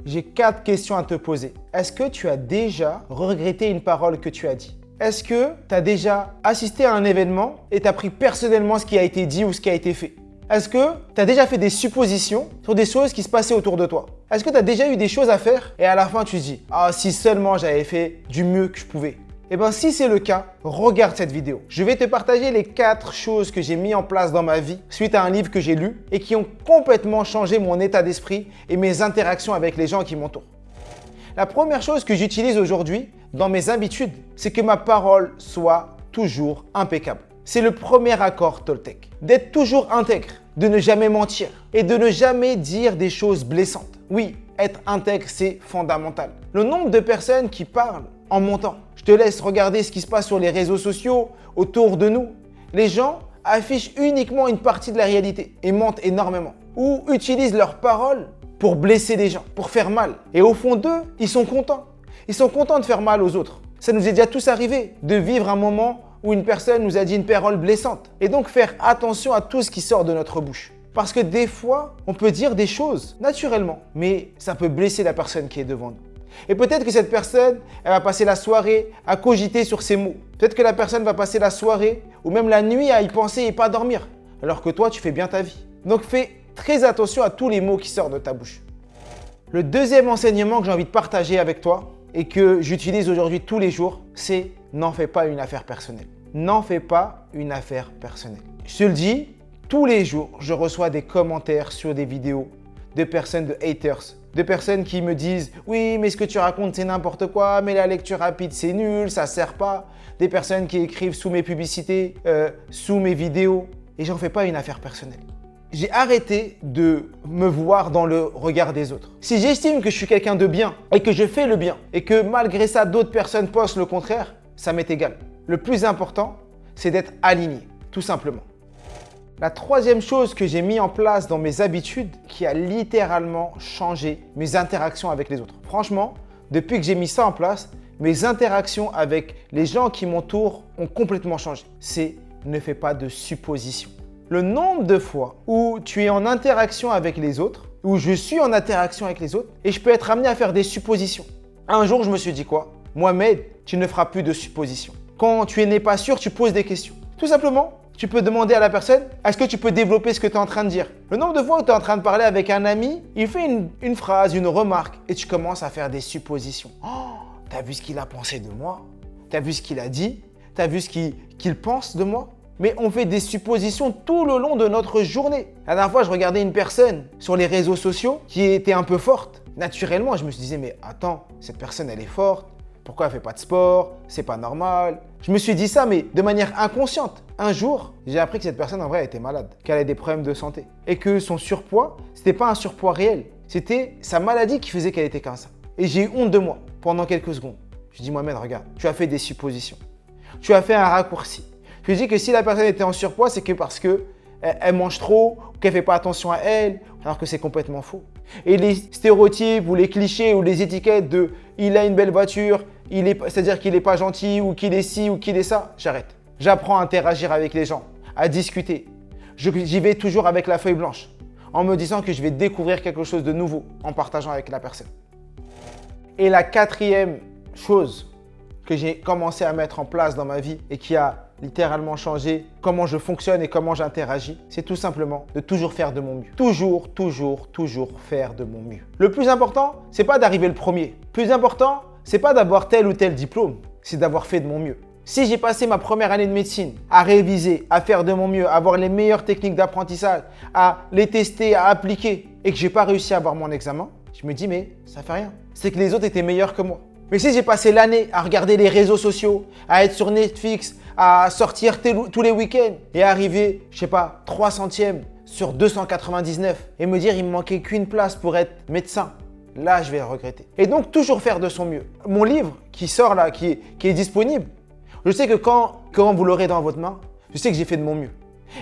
J'ai 4 questions à te poser. Est-ce que tu as déjà regretté une parole que tu as dit? Est-ce que tu as déjà assisté à un événement et tu as pris personnellement ce qui a été dit ou ce qui a été fait? Est-ce que tu as déjà fait des suppositions sur des choses qui se passaient autour de toi? Est-ce que tu as déjà eu des choses à faire et à la fin tu te dis « Ah, si seulement j'avais fait du mieux que je pouvais ». Eh bien, si c'est le cas, regarde cette vidéo. Je vais te partager les 4 choses que j'ai mis en place dans ma vie suite à un livre que j'ai lu et qui ont complètement changé mon état d'esprit et mes interactions avec les gens qui m'entourent. La première chose que j'utilise aujourd'hui dans mes habitudes, c'est que ma parole soit toujours impeccable. C'est le premier accord Toltec. D'être toujours intègre, de ne jamais mentir et de ne jamais dire des choses blessantes. Oui, être intègre, c'est fondamental. Le nombre de personnes qui parlent en montant. Je te laisse regarder ce qui se passe sur les réseaux sociaux autour de nous. Les gens affichent uniquement une partie de la réalité et mentent énormément. Ou utilisent leurs paroles pour blesser les gens, pour faire mal. Et au fond d'eux, ils sont contents. Ils sont contents de faire mal aux autres. Ça nous est déjà tous arrivé de vivre un moment où une personne nous a dit une parole blessante. Et donc faire attention à tout ce qui sort de notre bouche. Parce que des fois, on peut dire des choses naturellement, mais ça peut blesser la personne qui est devant nous. Et peut-être que cette personne, elle va passer la soirée à cogiter sur ces mots. Peut-être que la personne va passer la soirée ou même la nuit à y penser et pas dormir. Alors que toi, tu fais bien ta vie. Donc fais très attention à tous les mots qui sortent de ta bouche. Le deuxième enseignement que j'ai envie de partager avec toi et que j'utilise aujourd'hui tous les jours, c'est n'en fais pas une affaire personnelle. N'en fais pas une affaire personnelle. Je te le dis, tous les jours, je reçois des commentaires sur des vidéos de personnes, de haters, de personnes qui me disent « Oui, mais ce que tu racontes, c'est n'importe quoi, mais la lecture rapide, c'est nul, ça sert pas. » Des personnes qui écrivent sous mes publicités, sous mes vidéos, et j'en fais pas une affaire personnelle. J'ai arrêté de me voir dans le regard des autres. Si j'estime que je suis quelqu'un de bien et que je fais le bien et que malgré ça, d'autres personnes postent le contraire, ça m'est égal. Le plus important, c'est d'être aligné, tout simplement. La troisième chose que j'ai mis en place dans mes habitudes qui a littéralement changé mes interactions avec les autres. Franchement, depuis que j'ai mis ça en place, mes interactions avec les gens qui m'entourent ont complètement changé. C'est ne fais pas de suppositions. Le nombre de fois où tu es en interaction avec les autres, où je suis en interaction avec les autres et je peux être amené à faire des suppositions. Un jour, je me suis dit quoi? Mohamed, tu ne feras plus de suppositions. Quand tu n'es pas sûr, tu poses des questions. Tout simplement, tu peux demander à la personne, est-ce que tu peux développer ce que tu es en train de dire? Le nombre de fois où tu es en train de parler avec un ami, il fait une phrase, une remarque et tu commences à faire des suppositions. Oh, t'as vu ce qu'il a pensé de moi? T'as vu ce qu'il a dit? T'as vu ce qu'il pense de moi? Mais on fait des suppositions tout le long de notre journée. La dernière fois, je regardais une personne sur les réseaux sociaux qui était un peu forte. Naturellement, je me suis dit, mais attends, cette personne, elle est forte. Pourquoi elle ne fait pas de sport? C'est pas normal. Je me suis dit ça, mais de manière inconsciente. Un jour, j'ai appris que cette personne, en vrai, elle était malade, qu'elle avait des problèmes de santé. Et que son surpoids, c'était pas un surpoids réel. C'était sa maladie qui faisait qu'elle était comme ça. Et j'ai eu honte de moi pendant quelques secondes. Je dis, Mohamed, regarde, tu as fait des suppositions. Tu as fait un raccourci. Je lui dis que si la personne était en surpoids, c'est que parce qu'elle mange trop, qu'elle ne fait pas attention à elle, alors que c'est complètement faux. Et les stéréotypes ou les clichés ou les étiquettes de « il a une belle voiture », c'est-à-dire qu'il n'est pas gentil ou qu'il est ci ou qu'il est ça, j'arrête. J'apprends à interagir avec les gens, à discuter. J'y vais toujours avec la feuille blanche, en me disant que je vais découvrir quelque chose de nouveau en partageant avec la personne. Et la quatrième chose que j'ai commencé à mettre en place dans ma vie et qui a littéralement changé comment je fonctionne et comment j'interagis, c'est tout simplement de toujours faire de mon mieux. Toujours faire de mon mieux. Le plus important, c'est pas d'arriver le premier. Le plus important, c'est pas d'avoir tel ou tel diplôme, c'est d'avoir fait de mon mieux. Si j'ai passé ma première année de médecine à réviser, à faire de mon mieux, à avoir les meilleures techniques d'apprentissage, à les tester, à appliquer et que j'ai pas réussi à avoir mon examen, je me dis mais ça fait rien. C'est que les autres étaient meilleurs que moi. Mais si j'ai passé l'année à regarder les réseaux sociaux, à être sur Netflix, à sortir tous les week-ends et arriver, je sais pas, 300e sur 299 et me dire il me manquait qu'une place pour être médecin, là je vais le regretter. Et donc toujours faire de son mieux. Mon livre qui sort là, qui est disponible, je sais que quand vous l'aurez dans votre main, je sais que j'ai fait de mon mieux.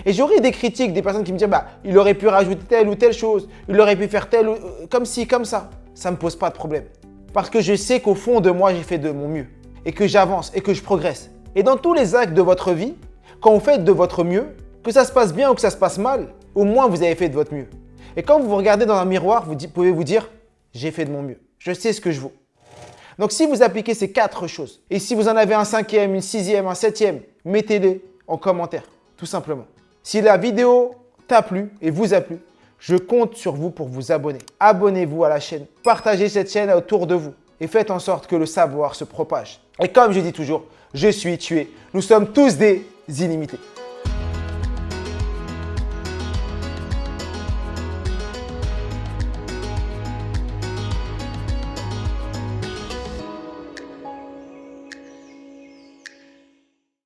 Et j'aurai des critiques, des personnes qui me disent bah il aurait pu rajouter telle ou telle chose, il aurait pu faire telle ou comme ci, comme ça. Ça ne me pose pas de problème. Parce que je sais qu'au fond de moi, j'ai fait de mon mieux et que j'avance et que je progresse. Et dans tous les actes de votre vie, quand vous faites de votre mieux, que ça se passe bien ou que ça se passe mal, au moins vous avez fait de votre mieux. Et quand vous vous regardez dans un miroir, vous pouvez vous dire, j'ai fait de mon mieux. Je sais ce que je vaux. Donc, si vous appliquez ces 4 choses, et si vous en avez un 5e, une 6e, un 7e, mettez-les en commentaire, tout simplement. Si la vidéo t'a plu et vous a plu, je compte sur vous pour vous abonner. Abonnez-vous à la chaîne, partagez cette chaîne autour de vous et faites en sorte que le savoir se propage. Et comme je dis toujours, je suis tué. Nous sommes tous des illimités.